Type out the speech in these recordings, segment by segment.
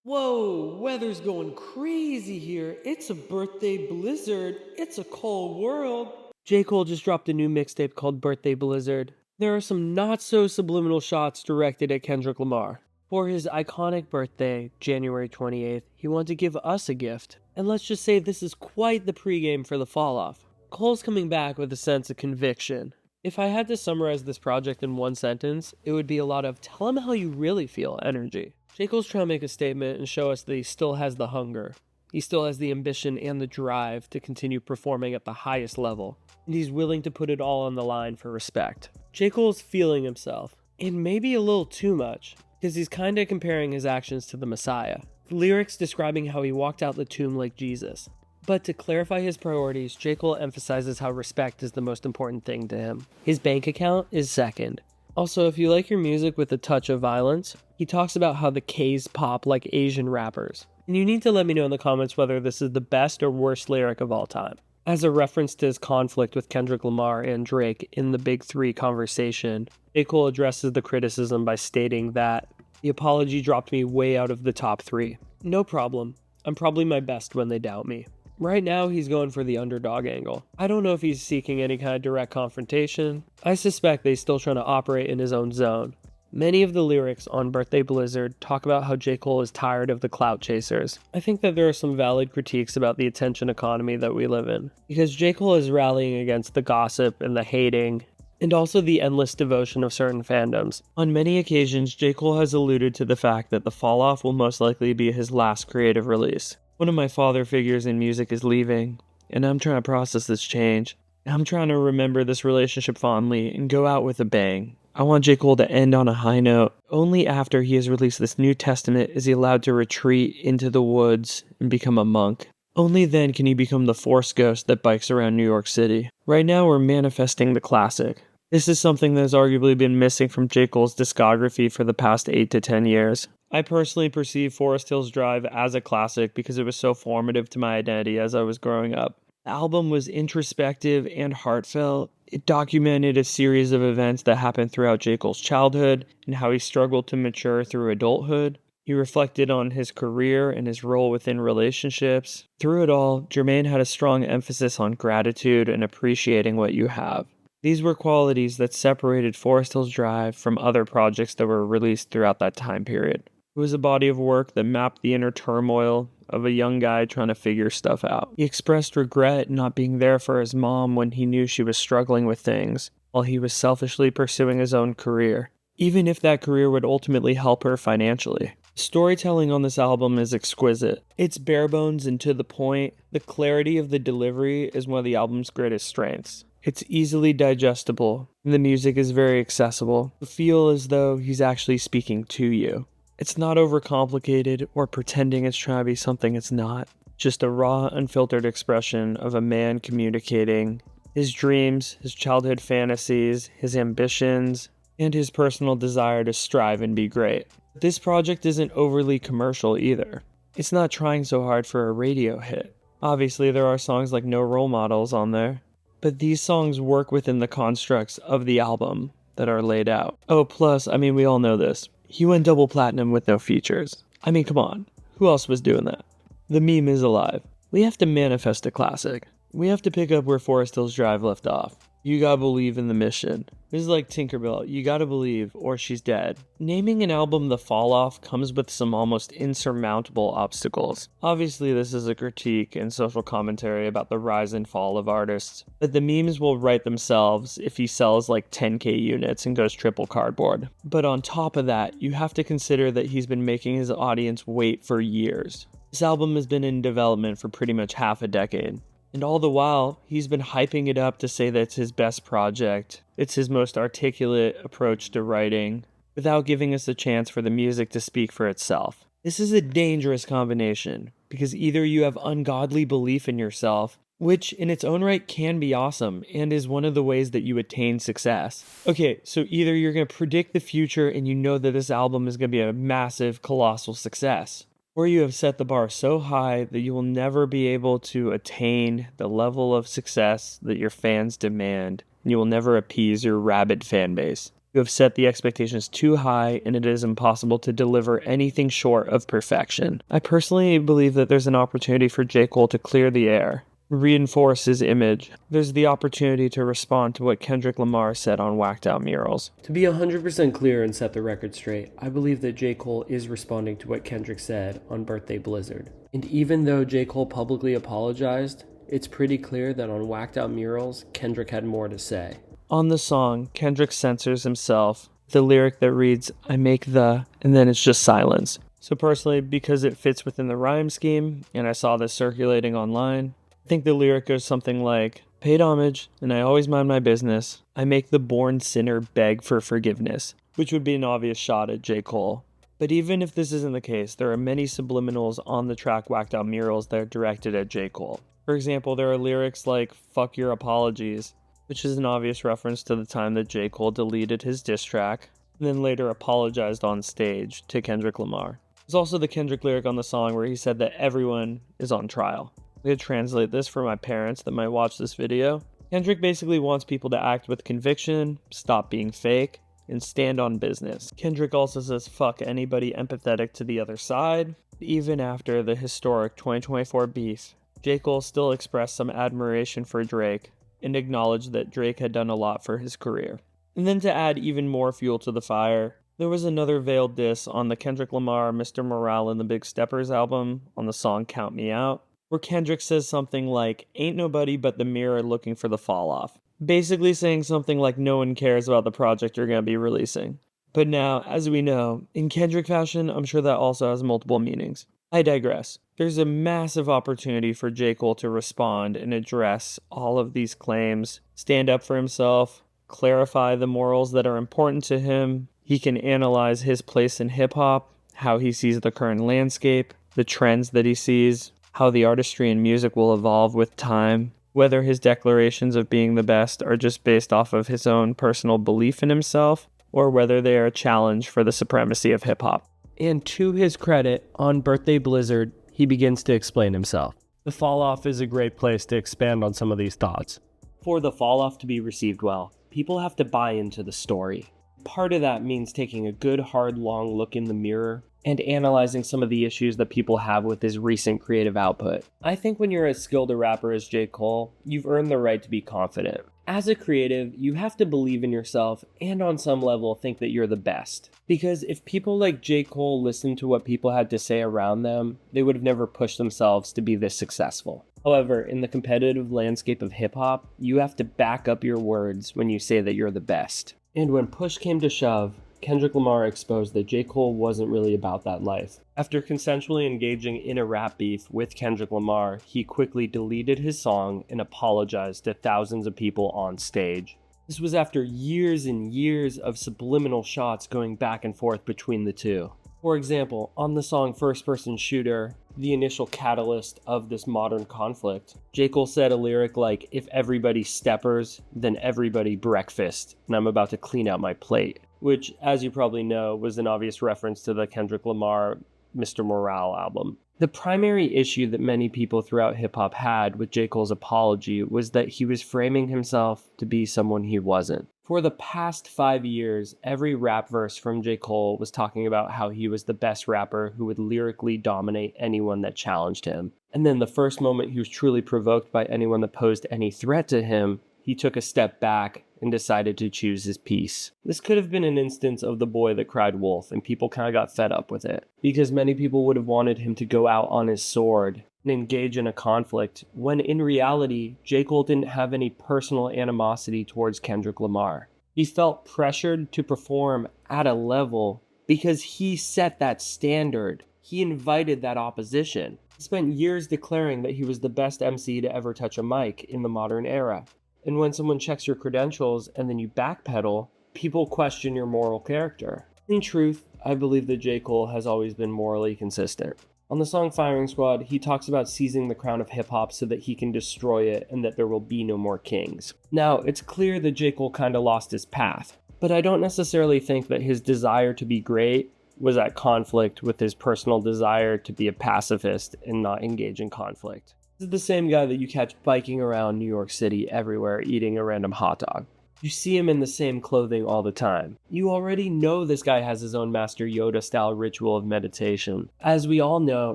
Whoa, weather's going crazy here. It's a birthday blizzard. It's a cold world. J. Cole just dropped a new mixtape called Birthday Blizzard. There are some not so subliminal shots directed at Kendrick Lamar. For his iconic birthday, January 28th, he wanted to give us a gift. And let's just say this is quite the pregame for the fall off. Cole's coming back with a sense of conviction. If I had to summarize this project in one sentence, it would be a lot of tell him how you really feel energy. J. Cole's trying to make a statement and show us that he still has the hunger. He still has the ambition and the drive to continue performing at the highest level. And he's willing to put it all on the line for respect. J. Cole's feeling himself, and maybe a little too much, because he's kinda comparing his actions to the Messiah. The lyrics describing how he walked out the tomb like Jesus. But to clarify his priorities, J. Cole emphasizes how respect is the most important thing to him. His bank account is second. Also, if you like your music with a touch of violence, he talks about how the K's pop like Asian rappers. And you need to let me know in the comments whether this is the best or worst lyric of all time. As a reference to his conflict with Kendrick Lamar and Drake in the Big Three conversation, J. Cole addresses the criticism by stating that the apology dropped me way out of the top 3. No problem. I'm probably my best when they doubt me. Right now, he's going for the underdog angle. I don't know if he's seeking any kind of direct confrontation. I suspect that he's still trying to operate in his own zone. Many of the lyrics on Birthday Blizzard talk about how J. Cole is tired of the clout chasers. I think that there are some valid critiques about the attention economy that we live in, because J. Cole is rallying against the gossip and the hating, and also the endless devotion of certain fandoms. On many occasions, J. Cole has alluded to the fact that the fall-off will most likely be his last creative release. One of my father figures in music is leaving, and I'm trying to process this change. I'm trying to remember this relationship fondly and go out with a bang. I want J. Cole to end on a high note. Only after he has released this New Testament is he allowed to retreat into the woods and become a monk. Only then can he become the Force ghost that bikes around New York City. Right now we're manifesting the classic. This is something that has arguably been missing from J. Cole's discography for the past 8 to 10 years. I personally perceive Forest Hills Drive as a classic because it was so formative to my identity as I was growing up. The album was introspective and heartfelt. It documented a series of events that happened throughout J. Cole's childhood and how he struggled to mature through adulthood. He reflected on his career and his role within relationships. Through it all, Jermaine had a strong emphasis on gratitude and appreciating what you have. These were qualities that separated Forest Hills Drive from other projects that were released throughout that time period. It was a body of work that mapped the inner turmoil of a young guy trying to figure stuff out. He expressed regret not being there for his mom when he knew she was struggling with things, while he was selfishly pursuing his own career, even if that career would ultimately help her financially. Storytelling on this album is exquisite. It's bare bones and to the point. The clarity of the delivery is one of the album's greatest strengths. It's easily digestible, and the music is very accessible. You feel as though he's actually speaking to you. It's not overcomplicated or pretending it's trying to be something it's not. Just a raw, unfiltered expression of a man communicating his dreams, his childhood fantasies, his ambitions, and his personal desire to strive and be great. This project isn't overly commercial either. It's not trying so hard for a radio hit. Obviously, there are songs like No Role Models on there, but these songs work within the constructs of the album that are laid out. Oh, plus, we all know this. He went double platinum with no features. Come on. Who else was doing that? The meme is alive. We have to manifest a classic. We have to pick up where Forest Hills Drive left off. You gotta believe in the mission. This is like Tinkerbell. You gotta believe or she's dead. Naming an album The Fall Off comes with some almost insurmountable obstacles. Obviously, this is a critique and social commentary about the rise and fall of artists, but the memes will write themselves if he sells like 10k units and goes triple cardboard. But on top of that, you have to consider that he's been making his audience wait for years. This album has been in development for pretty much half a decade. And all the while, he's been hyping it up to say that it's his best project. It's his most articulate approach to writing, without giving us a chance for the music to speak for itself. This is a dangerous combination, because either you have ungodly belief in yourself, which in its own right can be awesome, and is one of the ways that you attain success. Okay, so either you're going to predict the future and you know that this album is going to be a massive, colossal success, or you have set the bar so high that you will never be able to attain the level of success that your fans demand, and you will never appease your rabid fan base. You have set the expectations too high, and it is impossible to deliver anything short of perfection. I personally believe that there's an opportunity for J. Cole to clear the air, reinforce his image. There's the opportunity to respond to what Kendrick Lamar said on Whacked Out Murals. To be 100% clear and set the record straight, I believe that J. Cole is responding to what Kendrick said on Birthday Blizzard. And even though J. Cole publicly apologized, it's pretty clear that on Whacked Out Murals, Kendrick had more to say. On the song, Kendrick censors himself, the lyric that reads, "I make the," and then it's just silence. So personally, because it fits within the rhyme scheme, and I saw this circulating online, I think the lyric goes something like, "Paid homage, and I always mind my business. I make the born sinner beg for forgiveness," which would be an obvious shot at J. Cole. But even if this isn't the case, there are many subliminals on the track Whacked Out Murals that are directed at J. Cole. For example, there are lyrics like, "Fuck your apologies," which is an obvious reference to the time that J. Cole deleted his diss track, and then later apologized on stage to Kendrick Lamar. There's also the Kendrick lyric on the song where he said that everyone is on trial. I'm going to translate this for my parents that might watch this video. Kendrick basically wants people to act with conviction, stop being fake, and stand on business. Kendrick also says fuck anybody empathetic to the other side. Even after the historic 2024 beef, J. Cole still expressed some admiration for Drake and acknowledged that Drake had done a lot for his career. And then to add even more fuel to the fire, there was another veiled diss on the Kendrick Lamar Mr. Morale and the Big Steppers album on the song Count Me Out, where Kendrick says something like, "Ain't nobody but the mirror looking for the fall off." Basically saying something like no one cares about the project you're going to be releasing. But now, as we know, in Kendrick fashion, I'm sure that also has multiple meanings. I digress. There's a massive opportunity for J. Cole to respond and address all of these claims, stand up for himself, clarify the morals that are important to him. He can analyze his place in hip-hop, how he sees the current landscape, the trends that he sees, how the artistry and music will evolve with time, whether his declarations of being the best are just based off of his own personal belief in himself, or whether they are a challenge for the supremacy of hip-hop. And to his credit, on Birthday Blizzard, he begins to explain himself. The fall-off is a great place to expand on some of these thoughts. For the fall-off to be received well, people have to buy into the story. Part of that means taking a good, hard, long look in the mirror and analyzing some of the issues that people have with his recent creative output. I think when you're as skilled a rapper as J. Cole, you've earned the right to be confident. As a creative, you have to believe in yourself and on some level think that you're the best. Because if people like J. Cole listened to what people had to say around them, they would have never pushed themselves to be this successful. However, in the competitive landscape of hip-hop, you have to back up your words when you say that you're the best. And when push came to shove, Kendrick Lamar exposed that J. Cole wasn't really about that life. After consensually engaging in a rap beef with Kendrick Lamar, he quickly deleted his song and apologized to thousands of people on stage. This was after years and years of subliminal shots going back and forth between the two. For example, on the song First Person Shooter, the initial catalyst of this modern conflict, J. Cole said a lyric like, "If everybody steppers, then everybody breakfast, and I'm about to clean out my plate," which, as you probably know, was an obvious reference to the Kendrick Lamar Mr. Morale album. The primary issue that many people throughout hip-hop had with J. Cole's apology was that he was framing himself to be someone he wasn't. For the past 5 years, every rap verse from J. Cole was talking about how he was the best rapper who would lyrically dominate anyone that challenged him. And then the first moment he was truly provoked by anyone that posed any threat to him, he took a step back and decided to choose his peace. This could have been an instance of the boy that cried wolf, and people kind of got fed up with it, because many people would have wanted him to go out on his sword and engage in a conflict, when in reality, J. Cole didn't have any personal animosity towards Kendrick Lamar. He felt pressured to perform at a level because he set that standard. He invited that opposition. He spent years declaring that he was the best MC to ever touch a mic in the modern era. And when someone checks your credentials and then you backpedal, people question your moral character. In truth, I believe that J. Cole has always been morally consistent. On the song Firing Squad, he talks about seizing the crown of hip-hop so that he can destroy it and that there will be no more kings. Now, it's clear that J. Cole kinda lost his path, but I don't necessarily think that his desire to be great was at conflict with his personal desire to be a pacifist and not engage in conflict. This is the same guy that you catch biking around New York City everywhere eating a random hot dog. You see him in the same clothing all the time. You already know this guy has his own Master Yoda-style ritual of meditation. As we all know,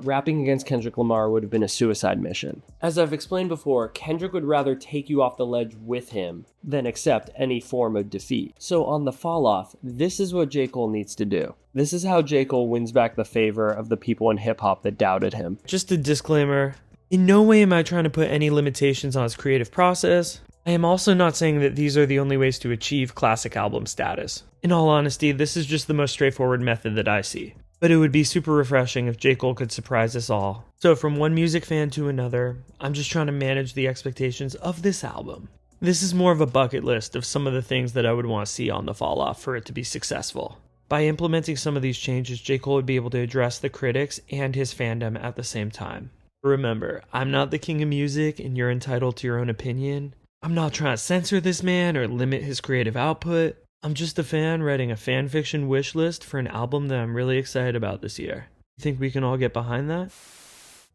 rapping against Kendrick Lamar would have been a suicide mission. As I've explained before, Kendrick would rather take you off the ledge with him than accept any form of defeat. So on the fall off, this is what J. Cole needs to do. This is how J. Cole wins back the favor of the people in hip-hop that doubted him. Just a disclaimer, in no way am I trying to put any limitations on his creative process. I am also not saying that these are the only ways to achieve classic album status. In all honesty, this is just the most straightforward method that I see. But it would be super refreshing if J. Cole could surprise us all. So from one music fan to another, I'm just trying to manage the expectations of this album. This is more of a bucket list of some of the things that I would want to see on the fall off for it to be successful. By implementing some of these changes, J. Cole would be able to address the critics and his fandom at the same time. Remember, I'm not the king of music and you're entitled to your own opinion. I'm not trying to censor this man or limit his creative output. I'm just a fan writing a fanfiction wish list for an album that I'm really excited about this year. You think we can all get behind that?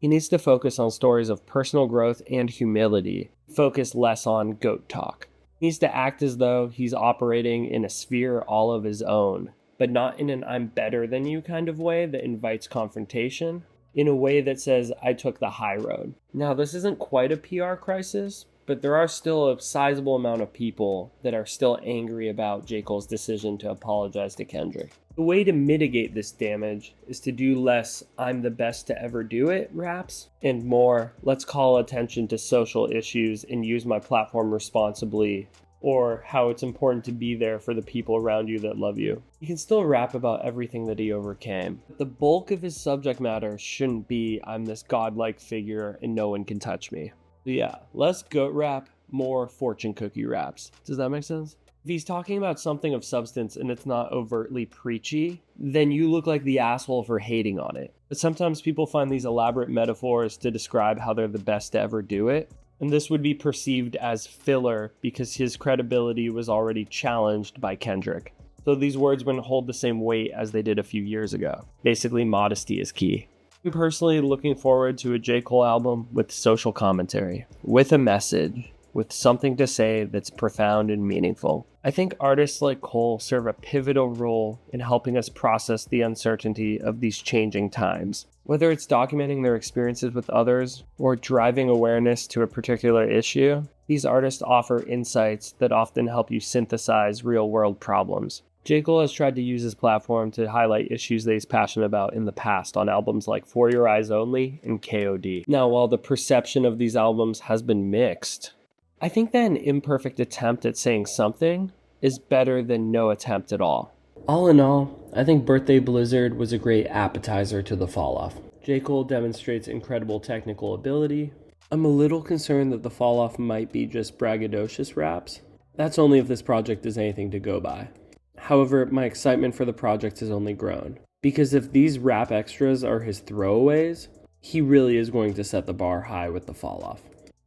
He needs to focus on stories of personal growth and humility, focus less on goat talk. He needs to act as though he's operating in a sphere all of his own, but not in an I'm better than you kind of way that invites confrontation, in a way that says, I took the high road. Now, this isn't quite a PR crisis, but there are still a sizable amount of people that are still angry about J. Cole's decision to apologize to Kendrick. The way to mitigate this damage is to do less I'm the best to ever do it raps, and more let's call attention to social issues and use my platform responsibly, or how it's important to be there for the people around you that love you. He can still rap about everything that he overcame. But the bulk of his subject matter shouldn't be I'm this godlike figure and no one can touch me. So yeah, less goat rap, more fortune cookie raps. Does that make sense? If he's talking about something of substance and it's not overtly preachy, then you look like the asshole for hating on it. But sometimes people find these elaborate metaphors to describe how they're the best to ever do it. And this would be perceived as filler because his credibility was already challenged by Kendrick. So these words wouldn't hold the same weight as they did a few years ago. Basically, modesty is key. I'm personally looking forward to a J. Cole album with social commentary, with a message, with something to say that's profound and meaningful. I think artists like Cole serve a pivotal role in helping us process the uncertainty of these changing times. Whether it's documenting their experiences with others or driving awareness to a particular issue, these artists offer insights that often help you synthesize real-world problems. J. Cole has tried to use his platform to highlight issues that he's passionate about in the past on albums like For Your Eyes Only and KOD. Now, while the perception of these albums has been mixed, I think that an imperfect attempt at saying something is better than no attempt at all. All in all, I think Birthday Blizzard was a great appetizer to the fall-off. J. Cole demonstrates incredible technical ability. I'm a little concerned that the fall-off might be just braggadocious raps. That's only if this project is anything to go by. However, my excitement for the project has only grown. Because if these rap extras are his throwaways, he really is going to set the bar high with the fall-off.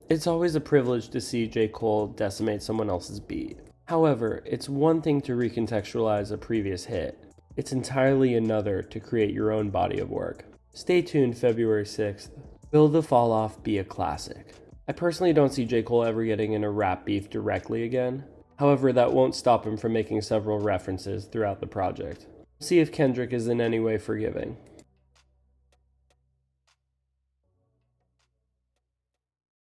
It's always a privilege to see J. Cole decimate someone else's beat. However, it's one thing to recontextualize a previous hit. It's entirely another to create your own body of work. Stay tuned February 6th. Will the fall off be a classic? I personally don't see J. Cole ever getting in a rap beef directly again. However, that won't stop him from making several references throughout the project. See if Kendrick is in any way forgiving.